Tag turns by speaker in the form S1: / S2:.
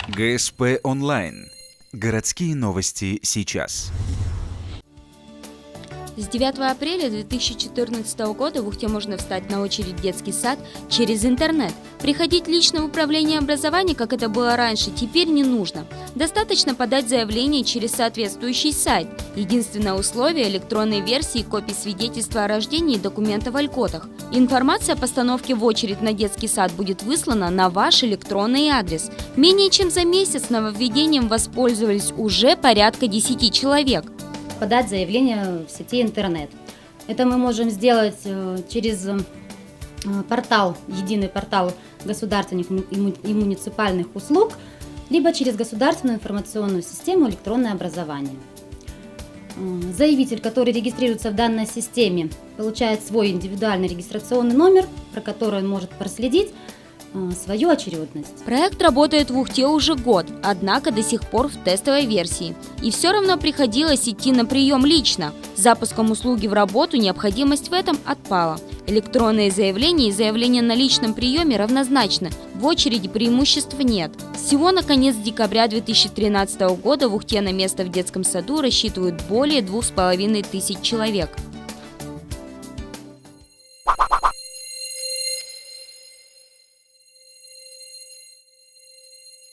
S1: ГСП онлайн. Городские новости сейчас.
S2: С 9 апреля 2014 года в Ухте можно встать на очередь в детский сад через интернет. Приходить лично в управление образования, как это было раньше, теперь не нужно. Достаточно подать заявление через соответствующий сайт. Единственное условие – электронной версии копий свидетельства о рождении и документов о льготах. Информация о постановке в очередь на детский сад будет выслана на ваш электронный адрес. Менее чем за месяц нововведением воспользовались уже порядка 10 человек.
S3: Подать заявление в сети интернет. Это мы можем сделать через портал, единый портал государственных и муниципальных услуг, либо через государственную информационную систему электронное образование. Заявитель, который регистрируется в данной системе, получает свой индивидуальный регистрационный номер, про который он может проследить свою очередность.
S2: Проект работает в Ухте уже год, однако до сих пор в тестовой версии. И все равно приходилось идти на прием лично. С запуском услуги в работу необходимость в этом отпала. Электронные заявления и заявления на личном приеме равнозначны. В очереди преимуществ нет. Всего на конец декабря 2013 года в Ухте на место в детском саду рассчитывают более 2500 человек.